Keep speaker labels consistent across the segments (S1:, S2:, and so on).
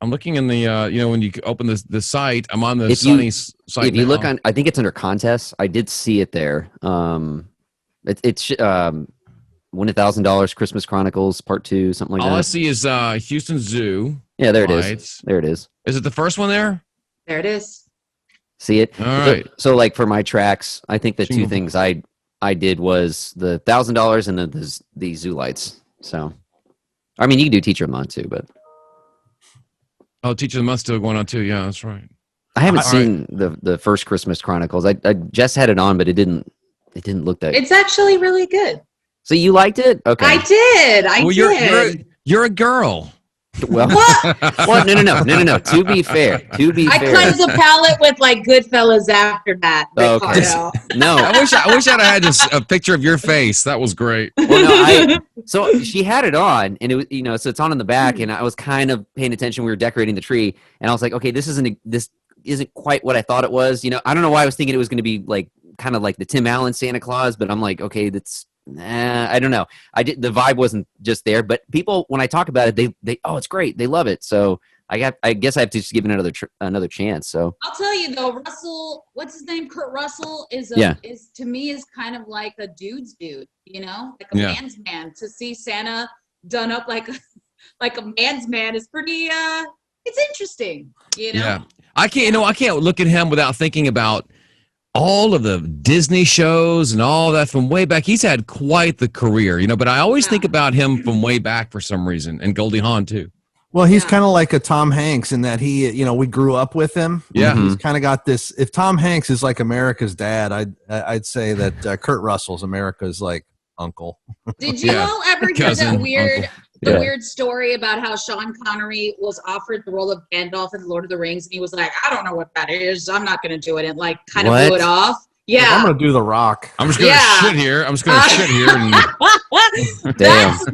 S1: I'm looking in the when you open the site, I'm on the
S2: If
S1: site.
S2: if you
S1: now.
S2: look on, I think it's under contests. I did see it there. It's $1,000 Christmas Chronicles Part 2, something like
S1: All
S2: that.
S1: I see is Houston Zoo.
S2: Yeah, there it
S1: lights.
S2: is. There it is.
S1: Is it the first one there?
S3: There it is.
S2: See it?
S1: All right.
S2: So like for my tracks, I think the two things I did was the $1,000 and then the zoo lights. So, I mean, you can do Teacher of the Month too, but
S1: Teacher of the Month still going on too. Yeah, that's right.
S2: I haven't seen the first Christmas Chronicles. I just had it on, but it didn't look that.
S3: It's actually really good.
S2: So you liked it? Okay.
S3: I did. I did.
S1: You're a girl.
S2: Well, no. To be fair,
S3: I cleansed the palate with like Goodfellas after that.
S2: Okay. No,
S1: I wish I'd had a picture of your face. That was great.
S2: Well, no, so she had it on, and it was so it's on in the back, and I was kind of paying attention. We were decorating the tree, and I was like, okay, this isn't quite what I thought it was. I don't know why I was thinking it was going to be like kind of like the Tim Allen Santa Claus, but I'm like, okay, that's. I don't know. The vibe wasn't just there, but people, when I talk about it, they it's great. They love it. So I guess I have to just give it another chance. So
S3: I'll tell you though, Russell, what's his name? Kurt Russell is to me is kind of like a dude's dude, like a man's man. To see Santa done up like a man's man is pretty. It's interesting,
S1: Yeah, I can't look at him without thinking about all of the Disney shows and all that from way back. He's had quite the career, but I always think about him from way back for some reason, and Goldie Hawn too.
S4: Well, he's kind of like a Tom Hanks in that we grew up with him.
S1: Yeah.
S4: He's kind of got this. If Tom Hanks is like America's dad, I'd say that Kurt Russell's America's like uncle.
S3: Did you all ever hear that weird story about how Sean Connery was offered the role of Gandalf in Lord of the Rings, and he was like, I don't know what that is. I'm not going to do it, and like kind of blew it off. Yeah,
S4: I'm going to do The Rock.
S1: I'm just going to shit here. I'm just going to shit here. And...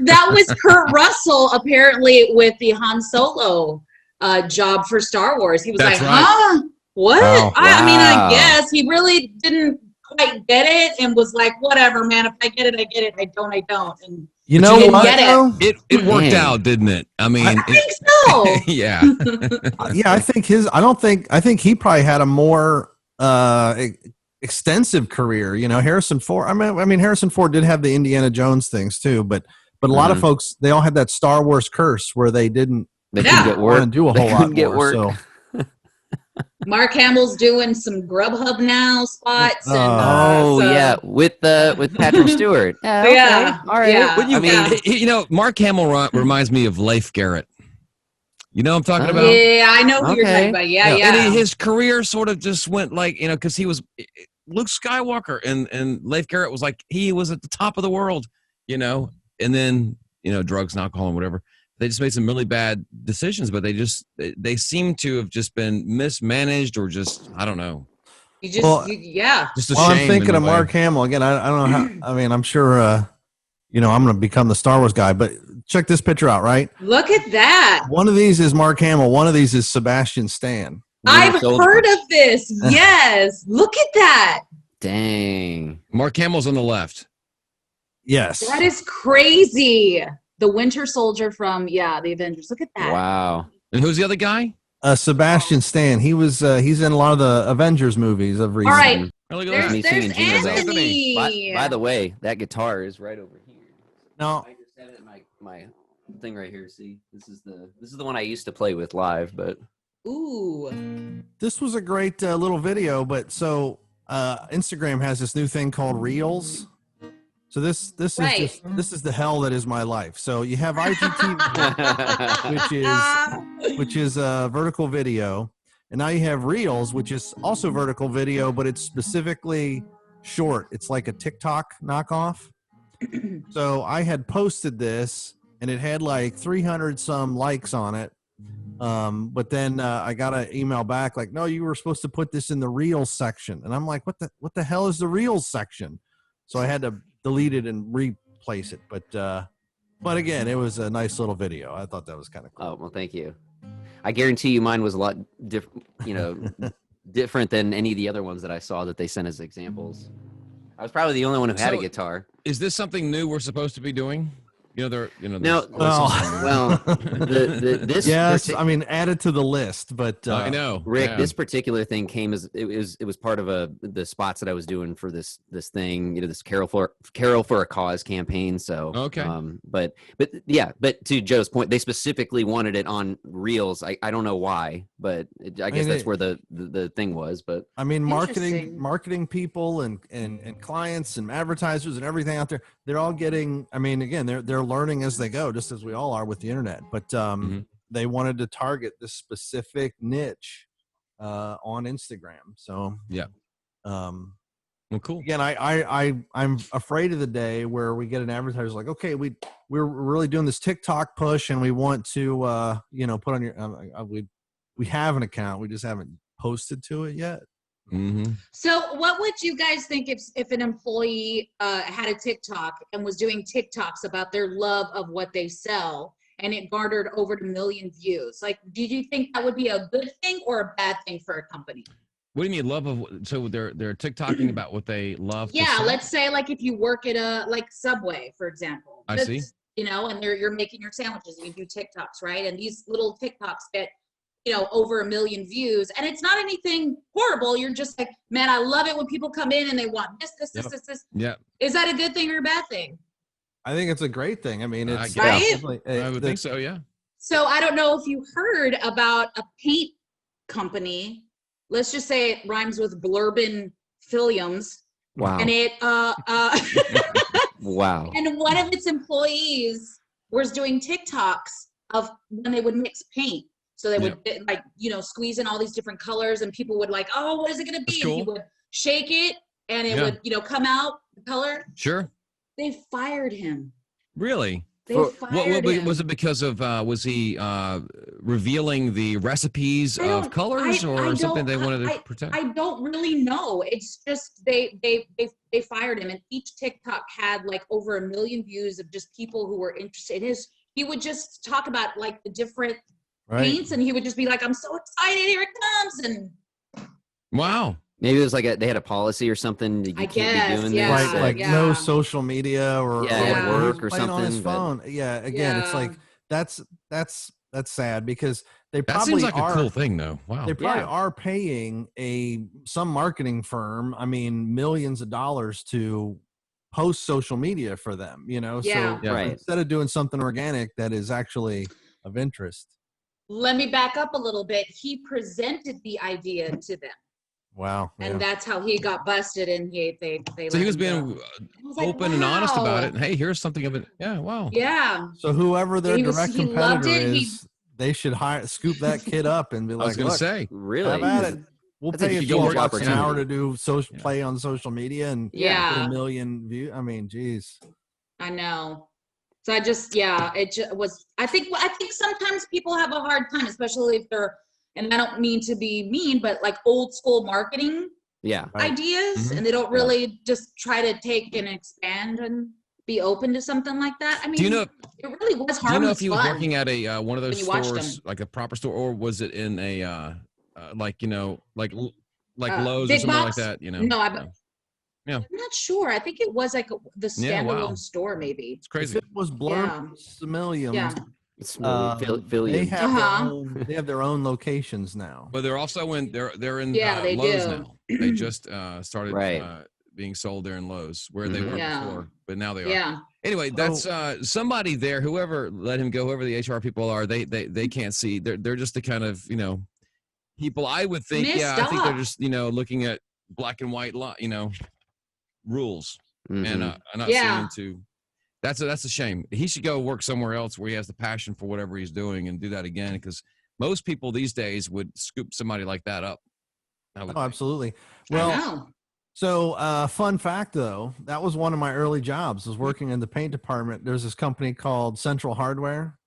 S3: that was Kurt Russell apparently with the Han Solo job for Star Wars. He was huh? What?
S2: Oh, wow.
S3: I mean, I guess he really didn't quite get it and was like, whatever, man. If I get it, I get it. I don't, I don't. And
S4: you know what?
S1: It worked out, didn't it? I mean,
S3: I think so.
S1: Yeah.
S4: Yeah, I think he probably had a more extensive career. Harrison Ford. I mean, Harrison Ford did have the Indiana Jones things too, but a lot of folks, they all had that Star Wars curse where they couldn't
S2: get work
S4: and do a whole lot more. So.
S3: Mark Hamill's doing some Grubhub now spots.
S2: And, with Patrick Stewart.
S3: Yeah,
S2: all right.
S3: Yeah.
S1: Mark Hamill reminds me of Leif Garrett. You know what I'm talking about?
S3: Yeah, I know who you're talking about. Yeah.
S1: And his career sort of just went like, because he was Luke Skywalker, and Leif Garrett was like, he was at the top of the world, and then, drugs and alcohol and whatever. They just made some really bad decisions, but they seem to have just been mismanaged or just, I don't know.
S3: Just a
S4: shame. I'm thinking of Mark Hamill again. I don't know how. I mean, I'm sure. I'm going to become the Star Wars guy. But check this picture out, right?
S3: Look at that.
S4: One of these is Mark Hamill. One of these is Sebastian Stan.
S3: I've heard of this. Yes. Look at that.
S2: Dang.
S1: Mark Hamill's on the left.
S4: Yes.
S3: That is crazy. The Winter Soldier from the Avengers. Look at that.
S2: Wow.
S1: And who's the other guy?
S4: Sebastian Stan. He was he's in a lot of the Avengers movies of recent.
S3: All right.
S2: There's
S3: Anthony.
S2: By the way, that guitar is right over here.
S4: No,
S2: I just have it in my thing right here. See, this is the one I used to play with live, but
S4: this was a great little video. But so Instagram has this new thing called Reels. So this is the hell that is my life. So you have IGTV, which is vertical video, and now you have Reels, which is also vertical video, but it's specifically short. It's like a TikTok knockoff. So I had posted this, and it had like 300 some likes on it. But then I got an email back like, no, you were supposed to put this in the Reels section, and I'm like, what the hell is the Reels section? So I had to delete it and replace it. But again, it was a nice little video. I thought that was kind of cool.
S2: Oh, well, thank you. I guarantee you mine was a lot different than any of the other ones that I saw that they sent as examples. I was probably the only one who had a guitar.
S1: Is this something new we're supposed to be doing? They're
S2: Now, this
S4: yes, I mean, add it to the list, but
S1: I know,
S2: Rick,
S1: yeah.
S2: this particular thing came as it was part of the spots that I was doing for this thing, this Carol for a Cause campaign. So
S1: Okay.
S2: but to Joe's point, they specifically wanted it on Reels. I don't know why, but I guess that's where the thing was. But
S4: I mean, marketing people and clients and advertisers and everything out there, they're all getting. I mean, again, they're learning as they go, just as we all are with the internet. But they wanted to target this specific niche on Instagram. So
S1: yeah. Well, cool.
S4: Again, I'm afraid of the day where we get an advertiser like, okay, we're really doing this TikTok push, and we want to put on your we have an account, we just haven't posted to it yet.
S1: Mm-hmm.
S3: So what would you guys think if an employee had a TikTok and was doing TikToks about their love of what they sell, and it garnered over 1 million views? Like, did you think that would be a good thing or a bad thing for a company?
S1: What do you mean love of? So they're TikToking about what they love.
S3: Yeah, let's say like if you work at a Subway, for example.
S1: I see.
S3: And you're making your sandwiches and you do TikToks, right? And these little TikToks get over 1 million views, and it's not anything horrible. You're just like, man, I love it when people come in and they want this.
S1: Yeah.
S3: Is that a good thing or a bad thing?
S4: I think it's a great thing. I mean, it's
S3: right.
S1: I would think so. Yeah.
S3: So I don't know if you heard about a paint company. Let's just say it rhymes with Blurbin Filliums.
S2: Wow.
S3: And it
S2: wow.
S3: And one of its employees was doing TikToks of when they would mix paint. So they would squeeze in all these different colors, and people would like, oh, what is it going to be?
S1: Cool.
S3: And he would shake it, and it would, come out the color.
S1: Sure.
S3: They fired him.
S1: Really?
S3: They fired him.
S1: Was it because of was he revealing the recipes of colors or something they wanted to protect?
S3: I don't really know. It's just they fired him, and each TikTok had like over 1 million views of just people who were interested. He would just talk about like the different paints, and he would just be like, I'm so excited, here it comes. And
S1: wow.
S2: Maybe it was like they had a policy or something that you can't be doing this.
S4: Like no social media or
S2: work or something.
S4: On his phone. It's like that's sad because they probably
S1: seems like a cool thing though. Wow.
S4: They probably are paying some marketing firm, I mean, millions of dollars to post social media for them, So instead of doing something organic that is actually of interest.
S3: Let me back up a little bit. He presented the idea to them.
S4: Wow.
S3: And that's how he got busted, and they
S1: so he was being open and honest about it. Hey, here's something of it. Yeah, wow.
S3: Yeah.
S4: So whoever their direct competitor is, they should scoop that kid up and be like,
S1: I was going to say,
S2: really?
S4: Have at it. We'll pay you $4 an hour to do play on social media and get 1 million views. I mean, geez.
S3: I know. So it just was, I think sometimes people have a hard time, especially if they're, and I don't mean to be mean, but like old school marketing ideas, and they don't really just try to take and expand and be open to something like that. I mean, it really was hard.
S1: Do you know if he was working at a one of those stores, like a proper store, or was it in a like Lowe's or something like that?
S3: No, I'm not sure. I think it was like the standalone store, maybe.
S1: It's crazy.
S4: If it was Blurb they have their own locations now.
S1: But they're also they're in
S3: they
S1: Lowe's
S3: do.
S1: now. They just started being sold there in Lowe's, where they weren't before, but now they are.
S3: Yeah.
S1: Anyway, that's somebody there. Whoever let him go, whoever the HR people are, they can't see. They're just the kind of people I would think. I think they're just looking at black and white rules, and not seeing to. That's a shame. He should go work somewhere else where he has the passion for whatever he's doing and do that again, because most people these days would scoop somebody like that up.
S4: Absolutely. Well, so fun fact though, that was one of my early jobs, was working in the paint department. There's this company called Central Hardware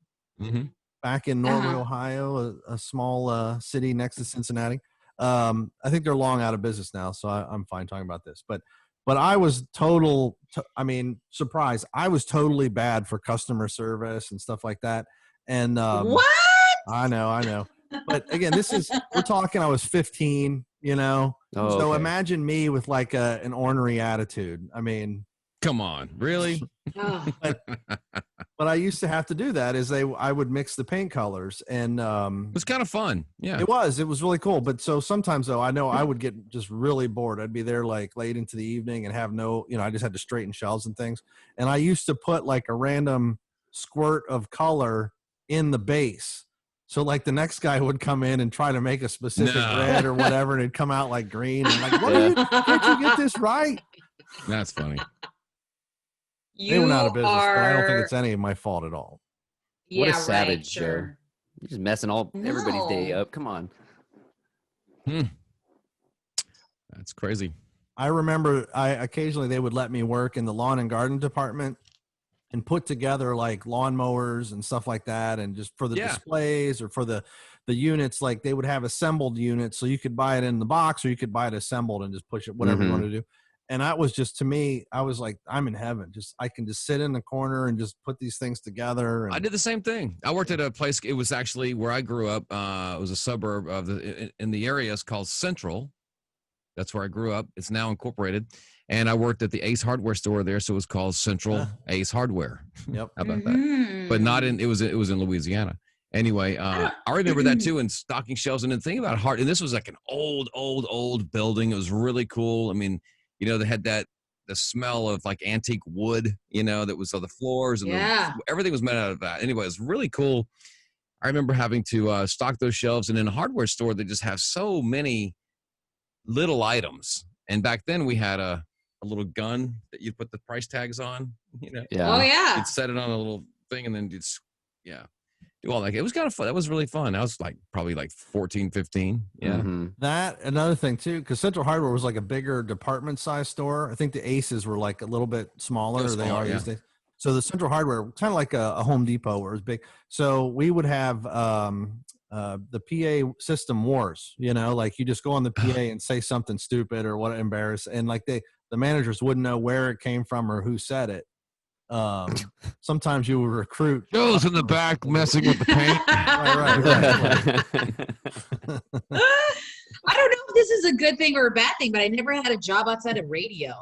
S4: back in Norway, Ohio, a small city next to Cincinnati. I think they're long out of business now, so I'm fine talking about this. But I was surprised. I was totally bad for customer service and stuff like that. And
S3: what?
S4: I know. But again, we're talking, I was 15, so imagine me with like an ornery attitude. I mean,
S1: come on, really?
S4: But I used to have to do that. I would mix the paint colors, and
S1: It was kind of fun. Yeah.
S4: it was really cool. But so sometimes though, I know I would get just really bored. I'd be there like late into the evening and have no, I just had to straighten shelves and things. And I used to put like a random squirt of color in the base. So like the next guy would come in and try to make a specific red or whatever, and it'd come out like green. And like, can't you get this right?
S1: That's funny.
S4: They went out of business, but I don't think it's any of my fault at all.
S2: What a savage,
S3: right,
S2: Joe.
S3: sure.
S2: You're just messing everybody's day up. Come on.
S1: That's crazy.
S4: I remember occasionally they would let me work in the lawn and garden department and put together like lawnmowers and stuff like that. And just for the displays or for the units, like they would have assembled units. So you could buy it in the box or you could buy it assembled and just push it, whatever you want to do. And that was just, to me, I was like, I'm in heaven. I can just sit in the corner and just put these things together. And
S1: I did the same thing. I worked at a place. It was actually where I grew up. It was a suburb in the area. It's called Central. That's where I grew up. It's now incorporated. And I worked at the Ace Hardware store there. So it was called Central Ace Hardware.
S4: Yep.
S1: How about that? But not in, it was in Louisiana. Anyway, I remember that too, and stocking shelves. And the thing about and this was like an old building. It was really cool. I mean, they had the smell of like antique wood, that was on the floors, and everything was made out of that. Anyway, it was really cool. I remember having to stock those shelves, and in a hardware store, they just have so many little items. And back then we had a little gun that you put the price tags on,
S2: Yeah.
S3: Oh yeah.
S1: You'd set it on a little thing and then do all that. It was kind of fun. That was really fun. I was probably 14, 15. Yeah.
S2: Mm-hmm.
S4: That, another thing too, because Central Hardware was like a bigger department size store. I think the Aces were like a little bit smaller. They are these days. So the Central Hardware, kind of like a Home Depot, where it was big. So we would have the PA system wars, like you just go on the PA and say something stupid or what embarrass, and like the managers wouldn't know where it came from or who said it. Sometimes you would recruit.
S1: Joe's in the back messing with the paint.
S4: Right.
S3: I don't know if this is a good thing or a bad thing, but I never had a job outside of radio.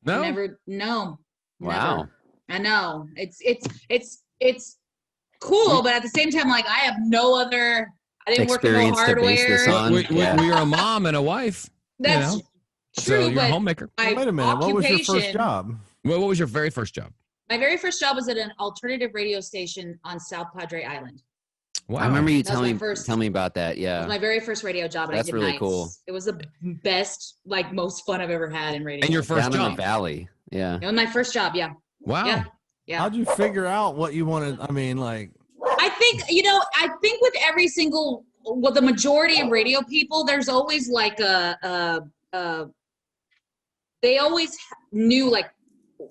S1: No.
S3: No.
S2: Wow.
S3: Never. I know. It's cool, but at the same time, like I have no other. I didn't work in no
S2: experience to base this
S3: hardware.
S2: on.
S1: We are a mom and a wife.
S3: That's
S1: true.
S3: So
S1: you're a homemaker.
S3: my
S4: Wait a minute. What was your first
S3: occupation-
S4: job?
S1: What was your very first job?
S3: My very first job was at an alternative radio station on South Padre Island.
S1: Wow.
S2: I remember you
S3: That was my
S2: telling
S3: first-
S2: me about that.
S3: It
S2: Yeah.
S3: was my very first radio job. And
S2: That's
S3: I did
S2: really
S3: nights.
S2: cool.
S3: It was the best, most fun I've ever had in radio.
S1: And your first
S2: Down in
S1: job?
S2: the valley. Yeah.
S3: It was my first job. Yeah.
S1: Wow.
S3: Yeah.
S4: How'd you figure out what you wanted? I mean, like,
S3: I think with every single, the majority of radio people, there's always like they always knew like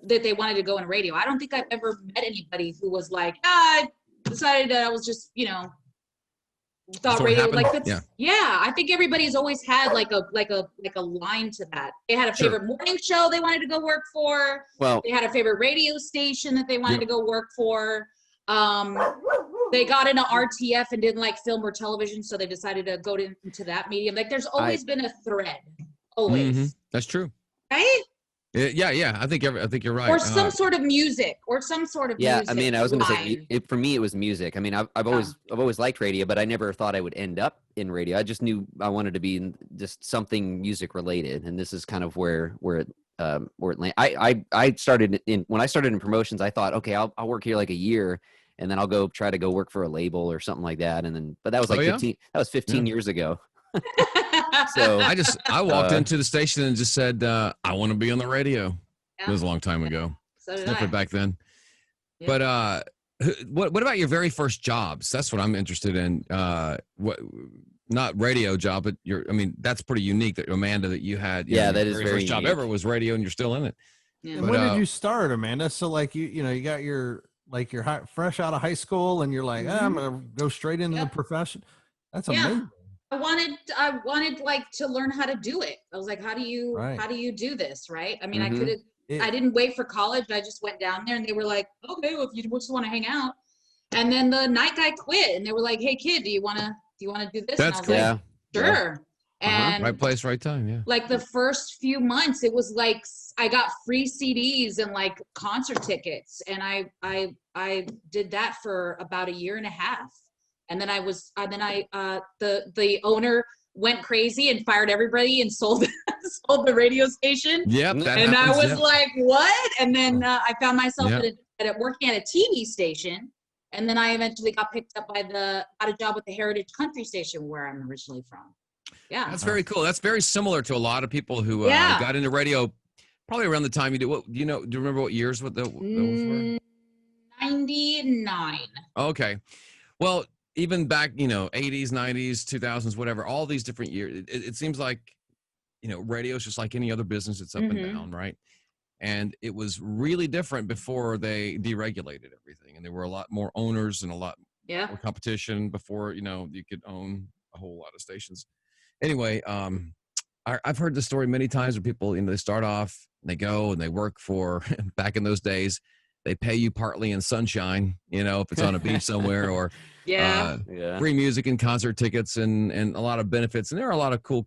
S3: that they wanted to go in radio. I don't think I've ever met anybody who was like, I decided that I was just, thought
S1: That's what
S3: radio
S1: happened?
S3: like that's I think everybody's always had like a line to that. They had a favorite morning show they wanted to go work for.
S2: Well,
S3: They had a favorite radio station that they wanted to go work for. They got into RTF and didn't like film or television, so they decided to go into that medium. Like there's always been a thread. Always.
S1: Mm-hmm. That's true.
S3: Right?
S1: Yeah. I think you're right.
S3: Or some sort of music.
S2: yeah. I mean, I was going to
S3: line.
S2: say, for me, it was music. I mean, I've always liked radio, but I never thought I would end up in radio. I just knew I wanted to be in just something music related, and this is kind of where it landed. I started when I started in promotions. I thought, okay, I'll work here like a year, and then I'll try to go work for a label or something like that. And then, but that was like 15. That was 15 years ago. So
S1: I walked into the station and just said, I want to be on the radio.
S3: Yeah.
S1: It was a long time ago.
S3: So did
S1: Different
S3: I.
S1: back then.
S3: Yeah.
S1: But what about your very first jobs? That's what I'm interested in. Not radio job, but that's pretty unique that Amanda, that you had.
S2: Yeah,
S1: your
S2: that is very
S1: first job
S2: unique.
S1: ever was radio, and you're still in it.
S3: Yeah.
S4: and
S1: But,
S4: when did you start, Amanda? So like you got your fresh out of high school, and you're like, I'm gonna go straight into the profession. That's amazing.
S3: I wanted like to learn how to do it. I was like, how do you do this? Right. I mean, I didn't wait for college. I just went down there and they were like, okay, well, if you just want to hang out. And then the night guy quit and they were like, hey kid, do you want to do this?
S1: That's
S3: and I was
S1: cool.
S3: like, sure. And
S1: right place, right time. Yeah.
S3: like the first few months, it was like I got free CDs and like concert tickets, and I did that for about a year and a half, and then the owner went crazy and fired everybody and sold the radio station.
S1: Yep, that
S3: And
S1: happens.
S3: I was
S1: Yep.
S3: like, what? And then I found myself working at a TV station. And then I eventually got picked up got a job at the Heritage Country Station where I'm originally from. Yeah.
S1: That's very cool. That's very similar to a lot of people who got into radio probably around the time you did. What do you remember what years those were?
S3: 99.
S1: Okay. Well, even back, 80s, 90s, 2000s, whatever, all these different years, it seems like, radio is just like any other business. It's up and down, right? And it was really different before they deregulated everything. And there were a lot more owners and a lot more competition before, you could own a whole lot of stations. Anyway, I've heard the story many times where people, they start off, and they go and they work for, back in those days, they pay you partly in sunshine, if it's on a beach somewhere, or free music and concert tickets and a lot of benefits. And there are a lot of cool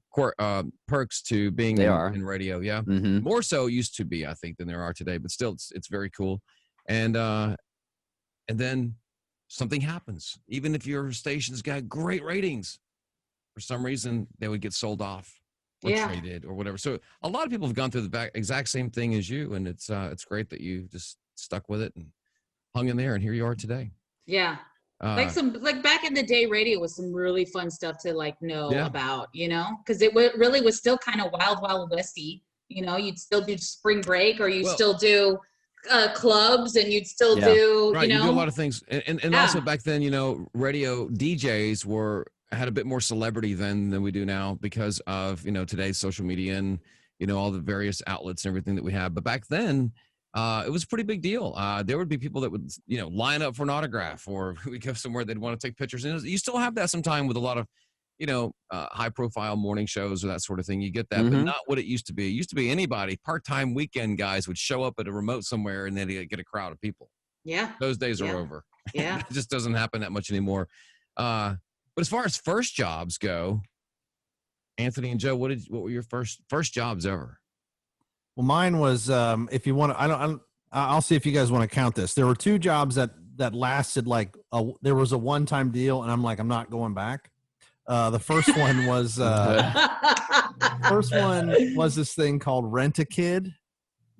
S1: perks to being in radio. Yeah.
S2: Mm-hmm.
S1: More so used to be, I think, than there are today, but still it's very cool. And then something happens. Even if your station's got great ratings, for some reason they would get sold off or traded or whatever. So a lot of people have gone through the exact same thing as you. And it's great that you just stuck with it and hung in there, and here you are today.
S3: Yeah. Like back in the day, radio was some really fun stuff to know about, because it really was still kind of wild westy. You'd still do spring break, or you still do clubs, and you'd still do,
S1: you do a lot of things. And also back then, radio DJs had a bit more celebrity than we do now because of, today's social media and, all the various outlets and everything that we have. But back then, it was a pretty big deal. There would be people that would, line up for an autograph, or we go somewhere they'd want to take pictures. And you still have that sometime with a lot of, high profile morning shows or that sort of thing. You get that, but not what it used to be. It used to be anybody, part-time weekend guys would show up at a remote somewhere and then get a crowd of people.
S3: Yeah.
S1: Those days are over.
S3: Yeah.
S1: It just doesn't happen that much anymore. But as far as first jobs go, Anthony and Joe, what were your first jobs ever?
S4: Well, mine was, if you want to, I'll see if you guys want to count this. There were two jobs that lasted there was a one-time deal, and I'm not going back. The first one was, this thing called Rent-A-Kid,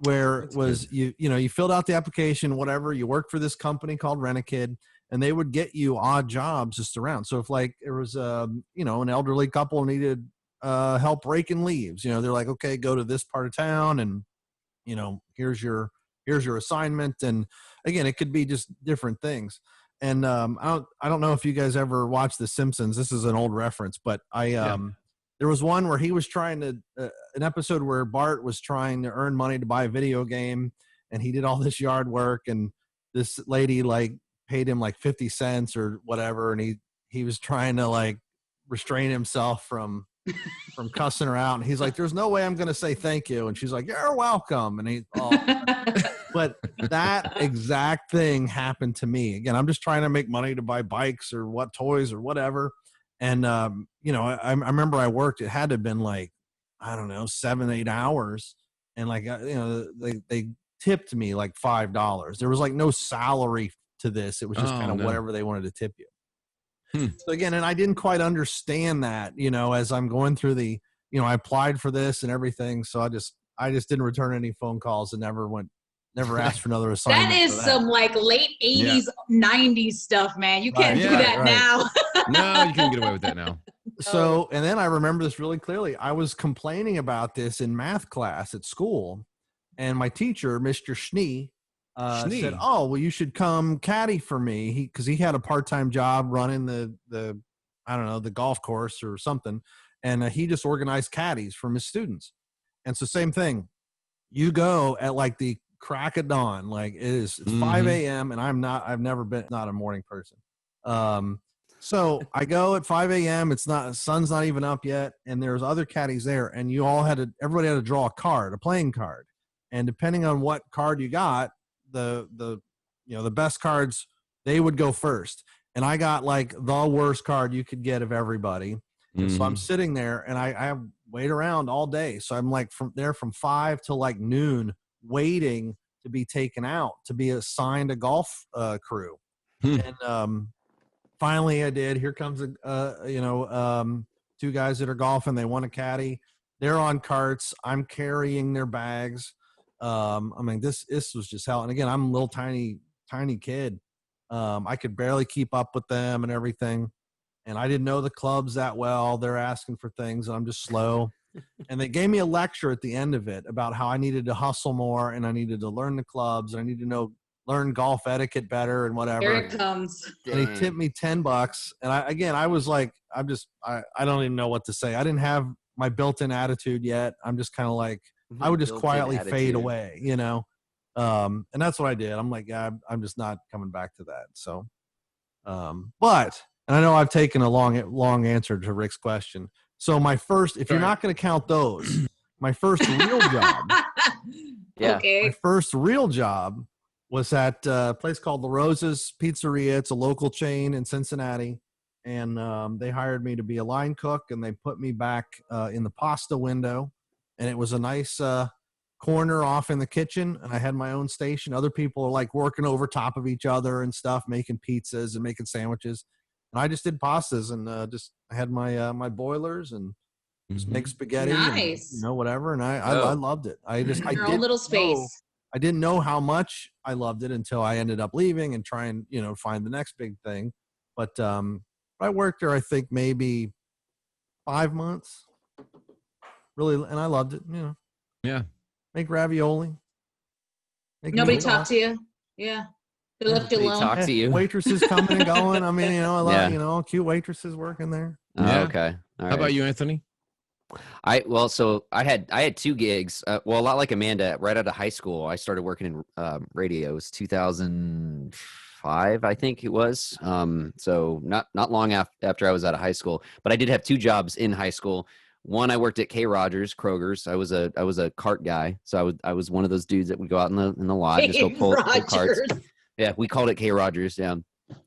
S4: where it was, you filled out the application, whatever, you worked for this company called Rent-A-Kid, and they would get you odd jobs just around. So if there was, an elderly couple needed help raking leaves, they're like, okay, go to this part of town, and here's your assignment. And again, it could be just different things. And I don't know if you guys ever watched The Simpsons. This is an old reference, but there was one where he was trying to an episode where Bart was trying to earn money to buy a video game, and he did all this yard work, and this lady paid him 50 cents or whatever, and he was trying to restrain himself from cussing her out, and he's like, there's no way I'm gonna say thank you, and she's like, you're welcome. And but that exact thing happened to me. Again, I'm just trying to make money to buy bikes or toys or whatever, and I remember I worked, it had to have been 7-8 hours, and they tipped me $5. There was no salary to this. It was just kind of whatever they wanted to tip you. So again, and I didn't quite understand that, as I'm going through I applied for this and everything. So I just didn't return any phone calls and never asked for another assignment.
S3: That is some late 80s, 90s stuff, man. You can't do that now.
S1: No, you can't get away with that now.
S4: So, and then I remember this really clearly. I was complaining about this in math class at school, and my teacher, Mr. Schnee, said, "Oh, well, you should come caddy for me." Because he had a part-time job running the golf course or something, and he just organized caddies from his students. And so, same thing. You go at the crack of dawn, it's 5 a.m. and I've never been not a morning person. So I go at 5 a.m. Sun's not even up yet, and there's other caddies there, and everybody had to draw a playing card, and depending on what card you got. The best cards, they would go first, and I got the worst card you could get of everybody, And so I'm
S1: Mhm.
S4: sitting there and I wait around all day. So I'm like from 5 till like noon waiting to be taken out, to be assigned a golf crew.
S1: Hmm.
S4: And finally I did. Here comes two guys that are golfing. They want a caddy. They're on carts. I'm carrying their bags. I mean, this was just hell. And again, I'm a little tiny kid. I could barely keep up with them and everything. And I didn't know the clubs that well. They're asking for things, and I'm just slow. And they gave me a lecture at the end of it about how I needed to hustle more, and I needed to learn the clubs, and I need to learn golf etiquette better and whatever.
S3: Here it comes.
S4: And he tipped me $10. And I was like, I don't even know what to say. I didn't have my built-in attitude yet. I'm just kind of like, I would just quietly fade away, and that's what I did. I'm like, yeah, I'm just not coming back to that. So, and I know I've taken a long answer to Rick's question. So my first, if you're not going to count those, my first real job,
S3: Okay.
S4: my first real job was at a place called La Rosa's Pizzeria. It's a local chain in Cincinnati. And they hired me to be a line cook, and they put me back in the pasta window. And it was a nice corner off in the kitchen, and I had my own station. Other people are like working over top of each other and stuff, making pizzas and making sandwiches. And I just did pastas, and I had my my boilers and just make spaghetti,
S3: nice,
S4: and, whatever. And I loved it. I
S3: your own little space.
S4: I didn't know how much I loved it until I ended up leaving and trying, find the next big thing. But I worked there, I think maybe 5 months. Really, and I loved it.
S1: Yeah.
S4: Make ravioli.
S3: Nobody talked to you. Yeah. They left you alone.
S2: Talk to you.
S4: Waitresses coming and going. I mean, a lot, cute waitresses working there.
S1: Yeah.
S2: Okay. All
S1: How about you, Anthony?
S2: So I had 2 gigs. A lot like Amanda. Right out of high school, I started working in radio. It was 2005, I think it was. So not long after I was out of high school. But I did have 2 jobs in high school. One, I worked at K. Rogers Kroger's. I was a cart guy. So I was one of those dudes that would go out in the lot, just go pull carts. Yeah, we called it K. Rogers. Yeah.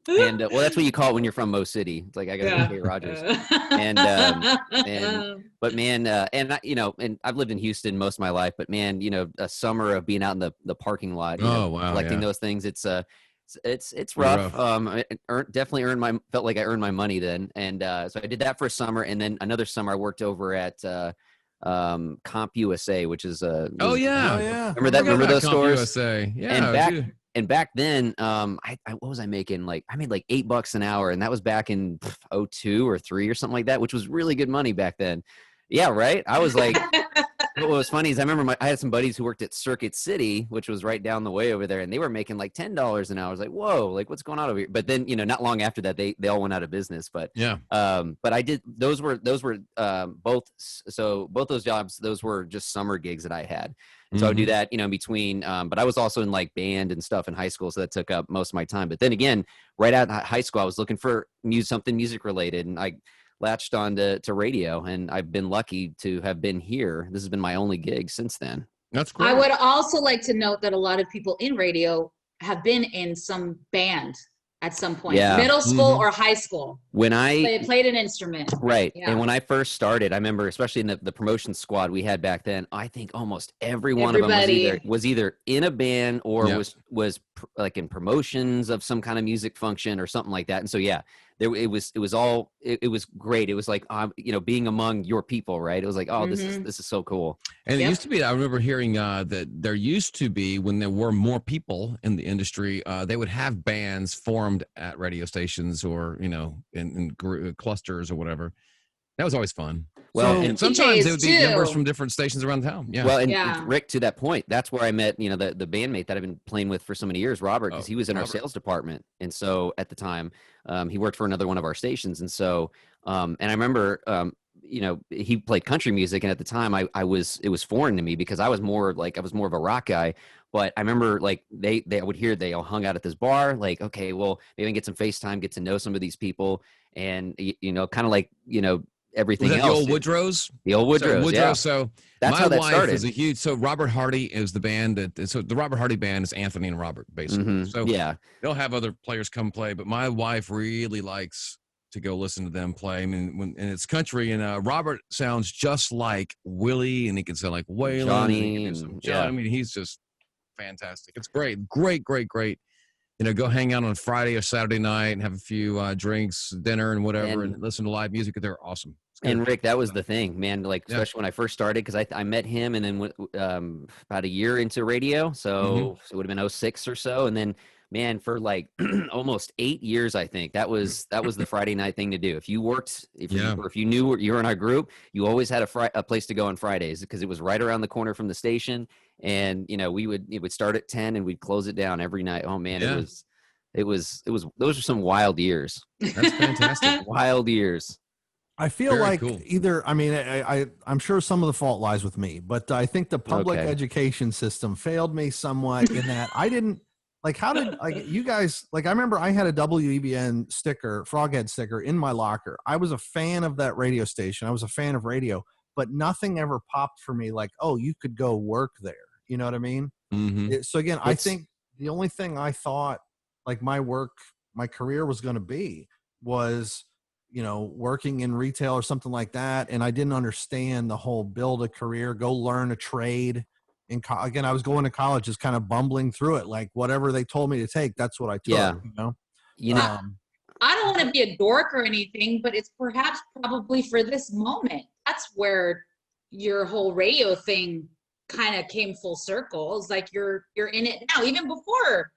S2: And that's what you call it when you're from Mo City. It's like, I got K. Rogers. But man, and I've lived in Houston most of my life, but man, a summer of being out in the parking lot, collecting those things. It's rough. Felt like I earned my money then. And so I did that for a summer. And then another summer I worked over at Comp USA, which is remember those stores?
S1: USA. Yeah.
S2: And back then, what was I making? I made like $8 an hour, and that was back in 02 or 03 or something like that, which was really good money back then. Yeah, right. I was like, what was funny is I remember I had some buddies who worked at Circuit City, which was right down the way over there, and they were making like $10 an hour. I was like, whoa, like what's going on over here? But then, not long after that, they all went out of business. But
S1: yeah,
S2: but I did those were both. So both those jobs, those were just summer gigs that I had. And so I would do that, in between. But I was also in like band and stuff in high school, so that took up most of my time. But then again, right out of high school, I was looking for something music related, and I latched on to radio, and I've been lucky to have been here. This has been my only gig since then.
S1: That's great.
S3: I would also like to note that a lot of people in radio have been in some band at some point, middle school or high school.
S2: When
S3: they played an instrument.
S2: Right. Yeah. And when I first started, I remember, especially in the promotion squad we had back then, I think almost every one of them was either in a band or was like in promotions of some kind of music function or something like that. And so, it was great. It was like, being among your people, right? It was like, oh, this is so cool.
S1: And it used to be, I remember hearing that there used to be, when there were more people in the industry, they would have bands formed at radio stations or, in clusters or whatever. That was always fun.
S2: Well,
S1: and sometimes it would be members from different stations around town. Yeah.
S2: Well, and Rick, to that point, that's where I met, the bandmate that I've been playing with for so many years, Robert, because he was in our sales department. And so at the time, he worked for another one of our stations. And so, and I remember, he played country music. And at the time it was foreign to me because I was more of a rock guy. But I remember they would hear they all hung out at this bar, like, okay, well, maybe I can get some FaceTime, get to know some of these people. And, kind of like, everything
S1: was that
S2: else.
S1: The old Woodrows?
S2: The old Woodrows,
S1: yeah. So
S2: that's how that
S1: wife
S2: started.
S1: is a huge. So Robert Hardy is the band. So the Robert Hardy band is Anthony and Robert, basically. So they'll have other players come play, but my wife really likes to go listen to them play. I mean, and it's country, and Robert sounds just like Willie, and he can sound like Waylon.
S2: Johnny,
S1: and some John. I mean, he's just fantastic. It's great, great, great, great. Go hang out on Friday or Saturday night and have a few drinks, dinner, and whatever, and listen to live music. They're awesome.
S2: And Rick, that was the thing, man. Like, especially when I first started, because I met him, and then about a year into radio, so it would have been 06 or so, and then, man, for like almost 8 years, I think that was the Friday night thing to do. If you worked, if you knew you were in our group, you always had a place to go on Fridays because it was right around the corner from the station, and it would start at 10 and we'd close it down every night. Oh man, it was those are some wild years.
S1: That's fantastic.
S2: Wild years.
S4: I feel
S1: Very
S4: like
S1: cool.
S4: either, I mean, I'm sure some of the fault lies with me, but I think the public education system failed me somewhat in that I didn't, like, how did, like, you guys, like, I remember I had a WEBN sticker, Froghead sticker in my locker. I was a fan of that radio station. I was a fan of radio, but nothing ever popped for me like, oh, you could go work there. You know what I mean? So again, I think the only thing I thought like my career was going to be was, working in retail or something like that. And I didn't understand the whole build a career, go learn a trade. Again, I was going to college, just kind of bumbling through it. Like whatever they told me to take, that's what I took.
S2: Yeah.
S3: I don't want to be a dork or anything, but it's probably for this moment. That's where your whole radio thing kind of came full circle. It's like you're in it now. Even before,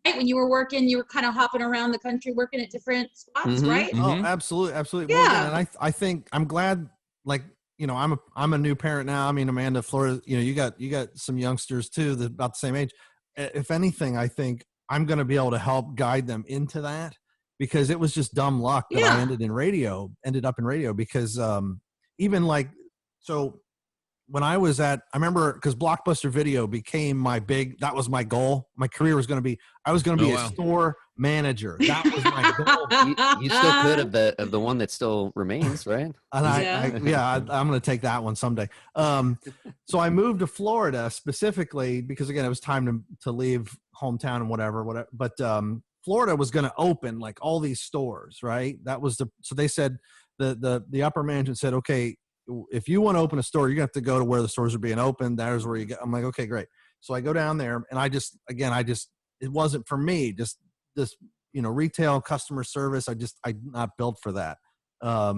S3: right, when you were working, you were kind of hopping around the country, working at different spots, right?
S4: Oh, absolutely, absolutely.
S3: Yeah.
S4: Well, again, and I think I'm glad. Like, I'm a new parent now. I mean, Amanda, Florida, you got some youngsters too that about the same age. If anything, I think I'm going to be able to help guide them into that, because it was just dumb luck that I ended up in radio because even like, so when I remember because Blockbuster Video became that was my goal. My career was going to be, I was going to be a store manager. That was my goal.
S2: You still could of the one that still remains, right?
S4: And I'm going to take that one someday. So I moved to Florida specifically because again, it was time to leave hometown and whatever. But Florida was going to open like all these stores, right? So they said the upper management said, okay, if you want to open a store, you're gonna have to go to where the stores are being opened. There's where you get. I'm like, okay, great. So I go down there, and it wasn't for me. Just this, retail customer service. I'm not built for that. I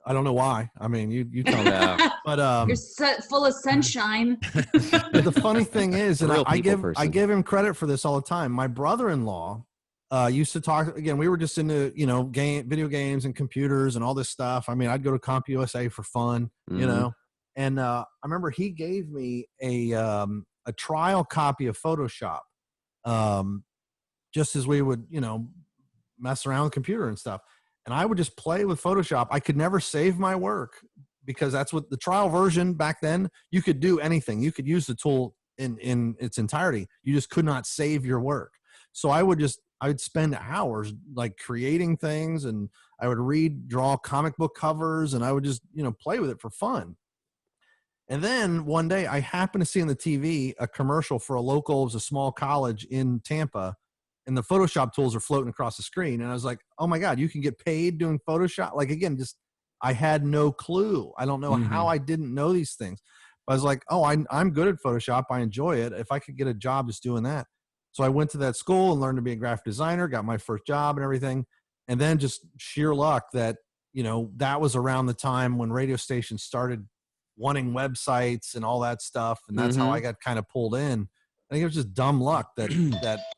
S4: don't know why. I mean, you tell me. But
S3: you're full of sunshine.
S4: But the funny thing is, and I give him credit for this all the time. My brother-in-law used to talk again. We were just into, video games and computers and all this stuff. I mean, I'd go to CompUSA for fun, and I remember he gave me a trial copy of Photoshop, just as we would, mess around with the computer and stuff. And I would just play with Photoshop. I could never save my work because that's what the trial version back then, you could do anything. You could use the tool in its entirety. You just could not save your work. So I'd spend hours like creating things, and I would draw comic book covers, and I would just, play with it for fun. And then one day I happened to see on the TV a commercial for it was a small college in Tampa, and the Photoshop tools are floating across the screen. And I was like, oh my God, you can get paid doing Photoshop. Like, again, I had no clue. I don't know how I didn't know these things, but I was like, oh, I'm good at Photoshop. I enjoy it. If I could get a job just doing that. So I went to that school and learned to be a graphic designer, got my first job and everything. And then just sheer luck that, that was around the time when radio stations started wanting websites and all that stuff. And that's how I got kind of pulled in. I think it was just dumb luck that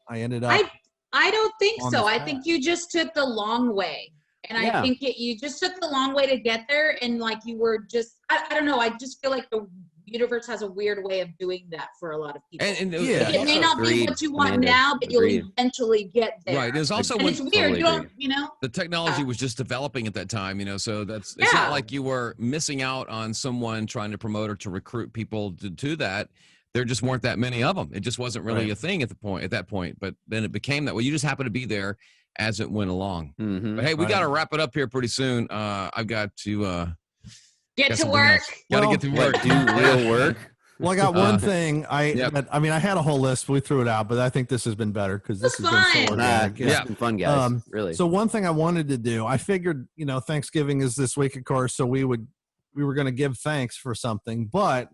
S4: I ended up.
S3: I don't think so. I think you just took the long way. And I think you just took the long way to get there. And like you were just, I don't know. I just feel like the universe has a weird way of doing that for a lot of people. It may not be what you want now, but you'll eventually get there.
S1: Right. There's also
S3: it's weird. You don't,
S1: the technology was just developing at that time, so it's not like you were missing out on someone trying to promote or to recruit people to that. There just weren't that many of them. It just wasn't really a thing at that point. But then it became that way. You just happened to be there as it went along. But hey, we got to wrap it up here pretty soon. I've got to
S3: get to work.
S1: Got to get to work.
S2: Do real work.
S4: Well, I got one thing.
S1: Yep.
S4: I mean, I had a whole list. We threw it out, but I think this has been better because this has been so
S3: fine.
S4: organic.
S2: It's been fun, guys. Really.
S4: So one thing I wanted to do, I figured, Thanksgiving is this week, of course, so we were going to give thanks for something, but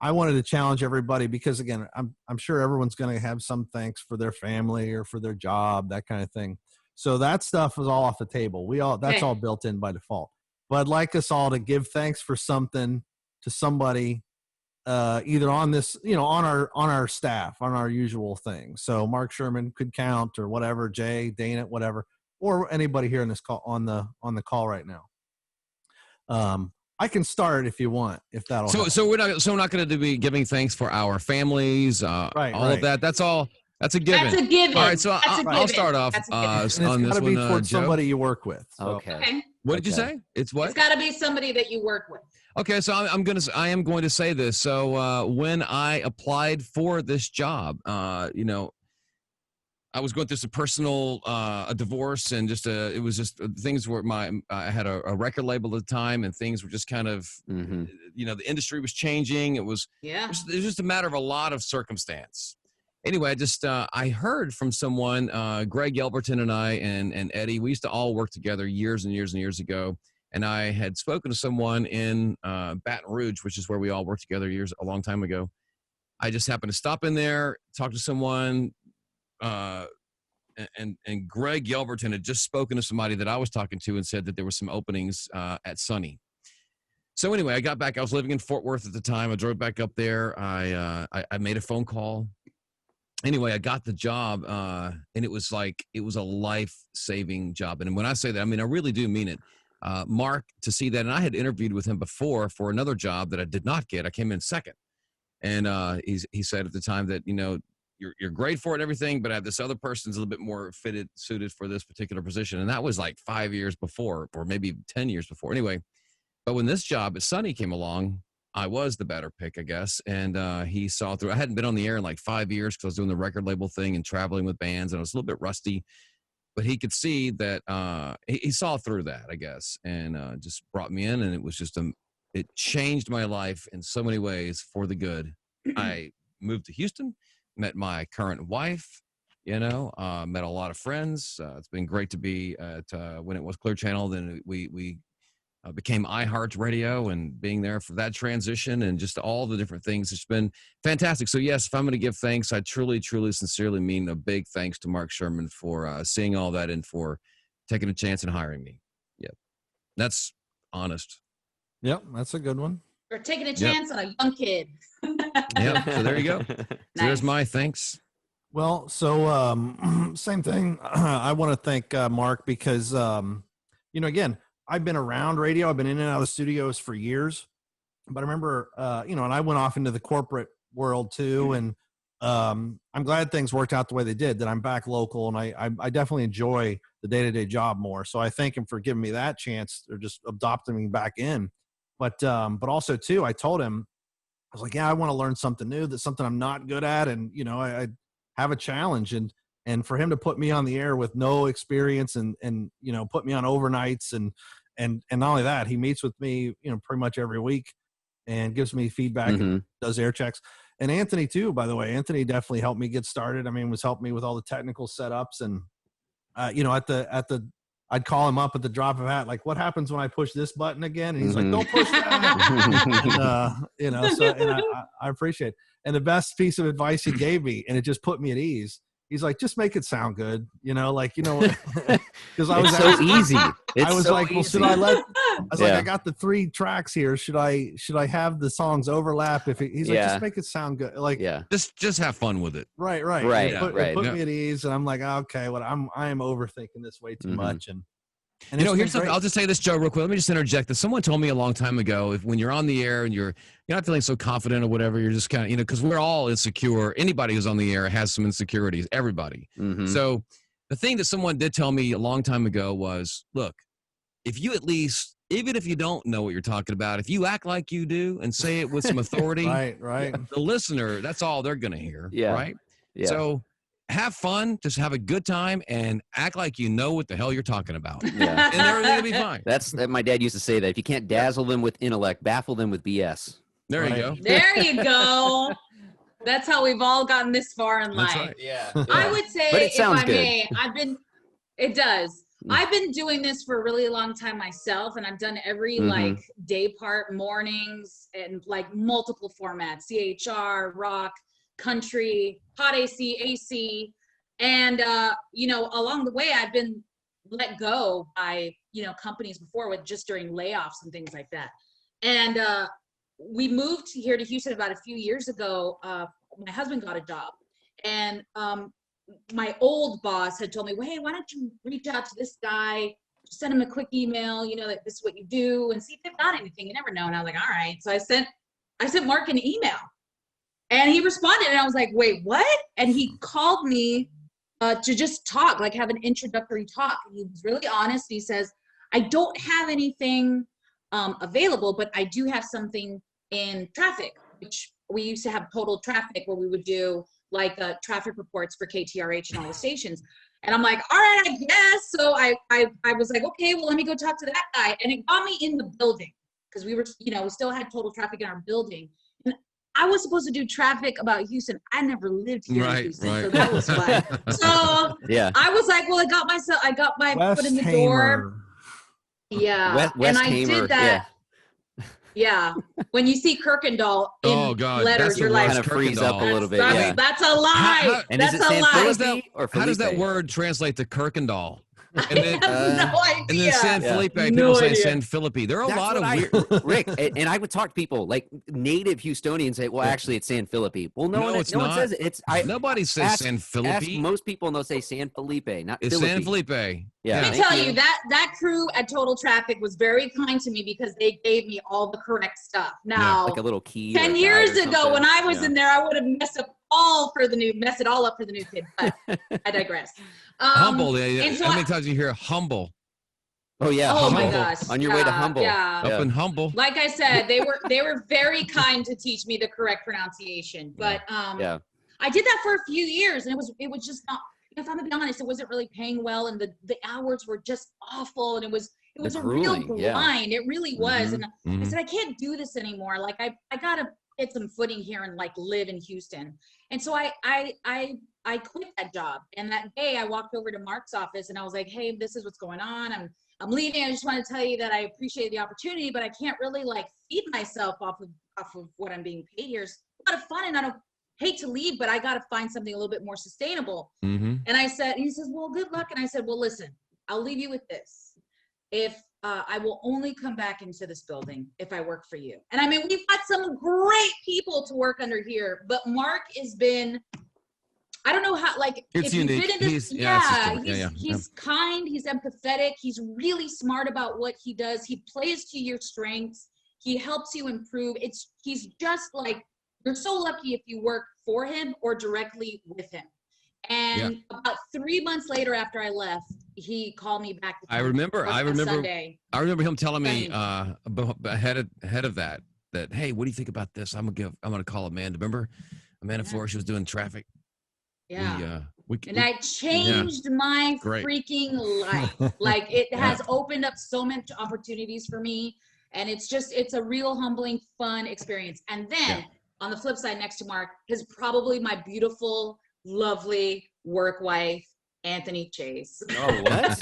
S4: I wanted to challenge everybody because, again, I'm sure everyone's going to have some thanks for their family or for their job, that kind of thing. So that stuff is all off the table. That's all built in by default. But I'd like us all to give thanks for something to somebody, either on this, on our staff, on our usual thing. So Mark Sherman could count, or whatever, Jay, Dana, whatever, or anybody here in this call on the call right now. I can start if you want, if that'll help.
S1: So we're not going to be giving thanks for our families,
S4: right.
S1: of that. That's all. That's a given.
S3: That's a given.
S1: All right, so I'll start off on
S4: it's
S1: this
S4: gotta be
S1: one.
S4: towards
S1: Joe?
S4: somebody you work with. So.
S3: Okay.
S1: What did you say? It's what?
S3: It's got to be somebody that you work with.
S1: Okay, so I am going to say this. So when I applied for this job, I was going through some personal a divorce, and it was just things where I had a record label at the time, and things were just kind of the industry was changing. It was just a matter of a lot of circumstance. Anyway, I heard from someone, Greg Yelverton and I and Eddie. We used to all work together years and years and years ago, and I had spoken to someone in Baton Rouge, which is where we all worked together a long time ago. I just happened to stop in there, talk to someone. And Greg Yelverton had just spoken to somebody that I was talking to and said that there were some openings at Sunny. So anyway, I got back. I was living in Fort Worth at the time. I drove back up there. I made a phone call. Anyway, I got the job, and it was a life-saving job. And when I say that, I mean, I really do mean it. Mark, to see that, and I had interviewed with him before for another job that I did not get. I came in second. And he said at the time that, you're great for it and everything, but I have this other person's a little bit more suited for this particular position. And that was like 5 years before, or maybe 10 years before. Anyway, but when this job at Sunny came along, I was the better pick, I guess. And he saw through. I hadn't been on the air in like 5 years because I was doing the record label thing and traveling with bands, and I was a little bit rusty. But he could see that he saw through that, I guess, and just brought me in. And it was just it changed my life in so many ways for the good. I moved to Houston. Met my current wife, met a lot of friends. It's been great to be at when it was Clear Channel. Then we became iHeartRadio, and being there for that transition and just all the different things. It's been fantastic. So yes, if I'm going to give thanks, I truly, truly, sincerely mean a big thanks to Mark Sherman for seeing all that and for taking a chance and hiring me. Yep, that's honest.
S4: Yep, that's a good one.
S3: Or taking a chance on a young kid.
S1: Yeah, so there you go. So there's my thanks.
S4: Well, so same thing. I want to thank Mark because, again, I've been around radio. I've been in and out of the studios for years. But I remember, and I went off into the corporate world too. And I'm glad things worked out the way they did, that I'm back local. And I definitely enjoy the day-to-day job more. So I thank him for giving me that chance, or just adopting me back in. But also too, I told him, I was like, yeah, I want to learn something new. That's something I'm not good at. And, I have a challenge, and for him to put me on the air with no experience and put me on overnights and not only that, he meets with me, pretty much every week and gives me feedback and does air checks. And Anthony too, by the way. Anthony definitely helped me get started. I mean, was helping me with all the technical setups, and I'd call him up at the drop of a hat, like, what happens when I push this button again? And he's like, don't push that. And, I appreciate it. And the best piece of advice he gave me, and it just put me at ease. He's like, just make it sound good. Because I was
S2: so easy.
S4: I was so like, well, should I I got the 3 tracks here. Should I have the songs overlap? He's like, just make it sound good. Like,
S1: just have fun with it.
S4: Right.
S2: Right.
S4: It put me at ease, and I'm like, okay, well, I am overthinking this way too much. And
S1: here's something. I'll just say this, Joe, real quick. Let me just interject this. Someone told me a long time ago, when you're on the air and you're not feeling so confident or whatever, you're just kind of, because we're all insecure. Anybody who's on the air has some insecurities. Everybody. So the thing that someone did tell me a long time ago was, look, if you at least, even if you don't know what you're talking about, if you act like you do and say it with some authority,
S4: right.
S1: The listener, that's all they're going to hear.
S2: Yeah.
S1: Right.
S2: Yeah.
S1: So have fun, just have a good time, and act like you know what the hell you're talking about.
S2: Yeah.
S1: And everything will be fine.
S2: That's my dad used to say that. If you can't dazzle them with intellect, baffle them with BS.
S1: There you go.
S3: There you go. That's how we've all gotten this far in
S1: That's
S3: life.
S1: right.
S2: Yeah.
S3: I would say,
S2: But it sounds
S3: if I
S2: good.
S3: may, it does. I've been doing this for a really long time myself, and I've done every like day part, mornings, and like multiple formats: CHR, rock, country, hot AC. And you know, along the way, I've been let go by, you know, companies before with just during layoffs and things like that. And we moved here to Houston about a few years ago. My husband got a job, and my old boss had told me, well, hey, why don't you reach out to this guy, send him a quick email, you know, that this is what you do, and see if they've got anything. You never know. And I was like, all right. So I sent Mark an email, and he responded, and I was like, wait, what? And he called me to just talk, like have an introductory talk. And he was really honest. He says, I don't have anything available, but I do have something in traffic, which we used to have Total Traffic, where we would do like traffic reports for KTRH and all the stations. And I'm like, all right, I guess. So I was like, okay, well, let me go talk to that guy. And it got me in the building, because we were, you know, we still had Total Traffic in our building. And I was supposed to do traffic about Houston. I never lived here in Houston, so that was fun. So
S2: Yeah.
S3: I was like, well, I got my foot in the door. Yeah.
S2: West
S3: and I
S2: Hamer,
S3: did that. Yeah. When you see Kirkendall in letters, you're like,
S2: kind of freeze up a little bit.
S3: That's a lie.
S2: And
S3: that's
S2: is it
S3: a
S2: San
S3: lie.
S2: Felipe or Felipe?
S1: How does that word translate to Kirkendall?
S3: I have no idea.
S1: And then San Felipe,
S3: No
S1: people say
S3: idea.
S1: San Felipe. There are a lot of weird.
S2: Rick, and I would talk to people like native Houstonians say, well, actually, it's San Felipe. Well, no one says it. It's
S1: Nobody says San Felipe.
S2: Ask most people, and they'll say San Felipe, not
S1: It's
S2: Philippi.
S1: San Felipe.
S2: Yeah.
S3: Let me tell you, that crew at Total Traffic was very kind to me, because they gave me all the correct stuff. Now,
S2: like a little key.
S3: 10 years ago, when I was in there, I would have messed it all up for the new kid. But I digress.
S1: Humble. So how many times you hear humble?
S2: Oh yeah.
S3: Oh
S2: Humble.
S3: my gosh.
S2: On your way to Humble.
S3: Yeah.
S1: Up in Humble.
S3: Like I said, they were very kind to teach me the correct pronunciation. But I did that for a few years, and it was just not. If I'm gonna be honest, it wasn't really paying well, and the hours were just awful, and it was a real grind. It really was. And I said, I can't do this anymore. Like I gotta get some footing here and like live in Houston. And so I quit that job. And that day I walked over to Mark's office, and I was like, hey, this is what's going on. I'm leaving. I just want to tell you that I appreciate the opportunity, but I can't really like feed myself off of what I'm being paid here. It's a lot of fun, and I don't hate to leave, but I got to find something a little bit more sustainable. And I said, and he says, well, good luck. And I said, well, listen, I'll leave you with this. If I will only come back into this building if I work for you. And I mean, we've got some great people to work under here, but Mark has been, I don't know how, like,
S1: it's
S3: if
S1: unique.
S3: You've been in this, he's kind, he's empathetic, he's really smart about what he does. He plays to your strengths. He helps you improve. He's just like, you're so lucky if you work for him or directly with him. And about 3 months later, after I left, he called me back.
S1: I remember
S3: Sunday.
S1: I remember him telling me ahead of that, hey, what do you think about this? I'm gonna call Amanda. Remember Amanda Flores? She was doing traffic.
S3: Yeah. I changed my freaking life. Like, it has opened up so many opportunities for me, and it's a real humbling, fun experience. And then on the flip side, next to Mark is probably my beautiful, lovely work wife, Anthony Chase.
S2: Oh, what?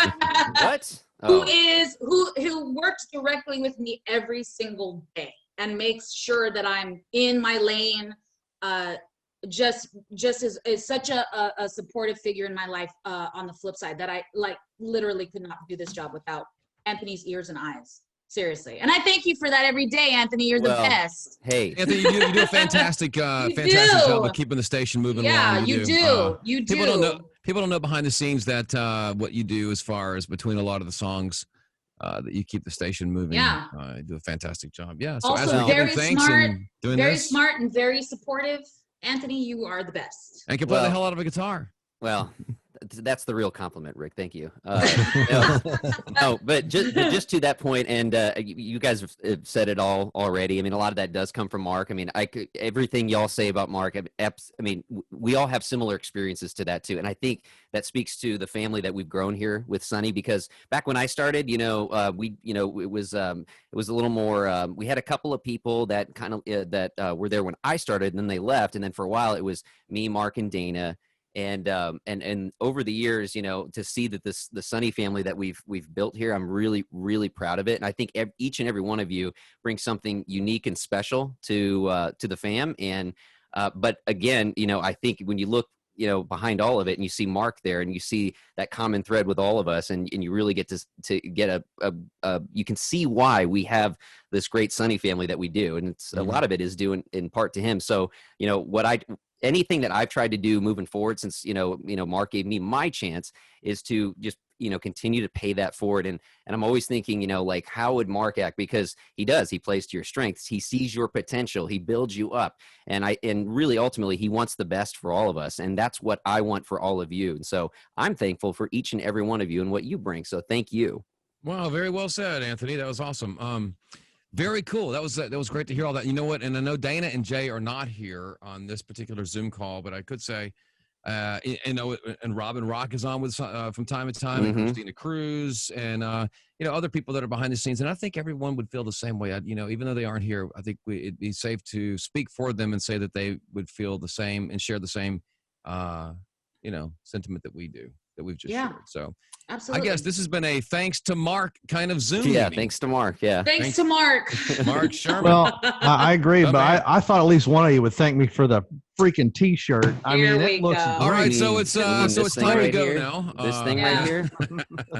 S2: What? Oh.
S3: Who works directly with me every single day and makes sure that I'm in my lane. Just is such a supportive figure in my life. On the flip side, that I like literally could not do this job without Anthony's ears and eyes. Seriously. And I thank you for that every day, Anthony. You're the best.
S2: Hey,
S1: Anthony, you do a fantastic job of keeping the station moving along.
S3: Yeah, you do. You do.
S1: People don't know behind the scenes that what you do as far as between a lot of the songs that you keep the station moving.
S3: Yeah.
S1: You do a fantastic job. Yeah. So
S3: also
S1: as we're
S3: very
S1: giving thanks
S3: smart,
S1: and doing
S3: very
S1: this,
S3: smart and very supportive. Anthony, you are the best.
S1: and can play the hell out of a guitar.
S2: Well, That's the real compliment, Rick. Thank you. But just to that point, and you guys have said it all already. I mean, a lot of that does come from Mark. I mean, everything y'all say about Mark. I mean, we all have similar experiences to that too, and I think that speaks to the family that we've grown here with Sonny. Because back when I started, it was a little more. We had a couple of people that kind of were there when I started, and then they left, and then for a while it was me, Mark, and Dana. And over the years, to see that the Sonny family that we've built here, I'm really, really proud of it. And I think each and every one of you brings something unique and special to the fam. And but again, I think when you look, behind all of it, and you see Mark there, and you see that common thread with all of us, and you really get to get you can see why we have this great Sonny family that we do, and it's a lot of it is due in part to him. So anything that I've tried to do moving forward since, Mark gave me my chance is to just, continue to pay that forward. And I'm always thinking, like, how would Mark act? Because he plays to your strengths. He sees your potential. He builds you up. And really, ultimately, he wants the best for all of us. And that's what I want for all of you. And so I'm thankful for each and every one of you and what you bring. So thank you.
S1: Wow. Very well said, Anthony. That was awesome. Very cool. That was great to hear all that. You know what? And I know Dana and Jay are not here on this particular Zoom call, but I could say, and Robin Rock is on with from time to time, and Christina Cruz, and other people that are behind the scenes. And I think everyone would feel the same way. Even though they aren't here, I think it'd be safe to speak for them and say that they would feel the same and share the same, sentiment that we do, that we've just shared. So.
S3: Absolutely.
S1: I guess this has been a thanks to Mark kind of Zoom.
S2: Yeah,
S1: meeting.
S2: Thanks to Mark. Yeah.
S3: Thanks to Mark.
S1: Mark Sherman.
S4: Well, I agree, but I thought at least one of you would thank me for the freaking T-shirt. I
S3: Here
S4: mean,
S3: we
S4: it looks
S3: go.
S4: great.
S1: All right, so it's time to go
S2: here?
S1: now.
S2: This thing
S3: Yeah.
S2: right here.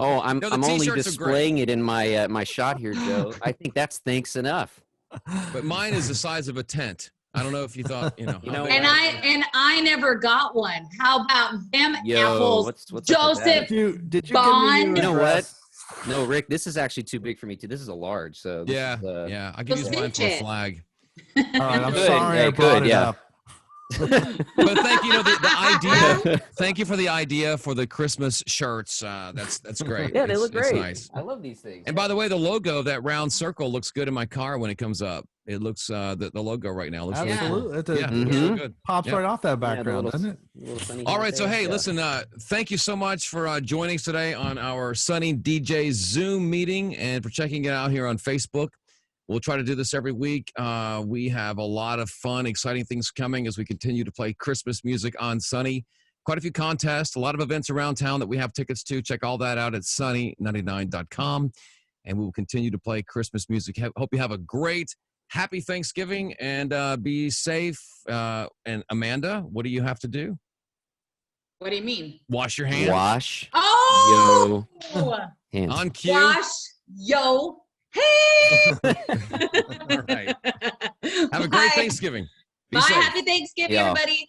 S2: Oh, I'm
S1: the
S2: only
S1: t-shirts are
S2: displaying it in my my shot here, Joe. I think that's thanks enough.
S1: But mine is the size of a tent. I don't know if you thought, how big
S3: And
S1: that is.
S3: I never got one. How about them
S2: Yo,
S3: apples?
S2: what's up with
S3: Joseph.
S2: that?
S4: Did you
S3: Bond.
S4: give me
S2: You know what?
S4: address?
S2: No, Rick, this is actually too big for me too. This is a large, so this
S1: Yeah,
S2: is,
S1: yeah. I could use mine for a flag.
S4: All right, I'm
S2: Good.
S4: sorry
S2: Yeah,
S4: I brought
S2: good,
S4: it
S2: yeah.
S4: up.
S1: But thank you. The idea. Thank you for the idea for the Christmas shirts. That's great.
S2: Yeah, they look
S1: It's
S2: great.
S1: nice.
S2: I love these things.
S1: And by the way, the logo of that round circle looks good in my car when it comes up. It looks the logo right now looks really cool.
S4: Absolutely.
S1: Yeah,
S4: It
S1: looks really good.
S4: pops
S1: Yeah.
S4: right off that
S2: Yeah,
S4: background,
S2: the
S4: doesn't it?
S2: little funny
S1: All
S2: hat
S1: right, so
S2: there.
S1: hey,
S2: Yeah.
S1: listen, thank you so much for joining us today on our Sunny DJ Zoom meeting and for checking it out here on Facebook. We'll try to do this every week. We have a lot of fun, exciting things coming as we continue to play Christmas music on Sunny. Quite a few contests, a lot of events around town that we have tickets to. Check all that out at sunny99.com. And we will continue to play Christmas music. Hope you have a great, happy Thanksgiving and be safe. And Amanda, what do you have to do?
S3: What do you mean?
S1: Wash your hands.
S2: Wash.
S3: Oh!
S2: Hands.
S1: On cue.
S3: Wash, yo, hey!
S1: All right. Have a great
S3: Bye.
S1: Thanksgiving. Be
S3: Bye.
S1: safe.
S3: Happy Thanksgiving,
S2: Yeah.
S3: everybody.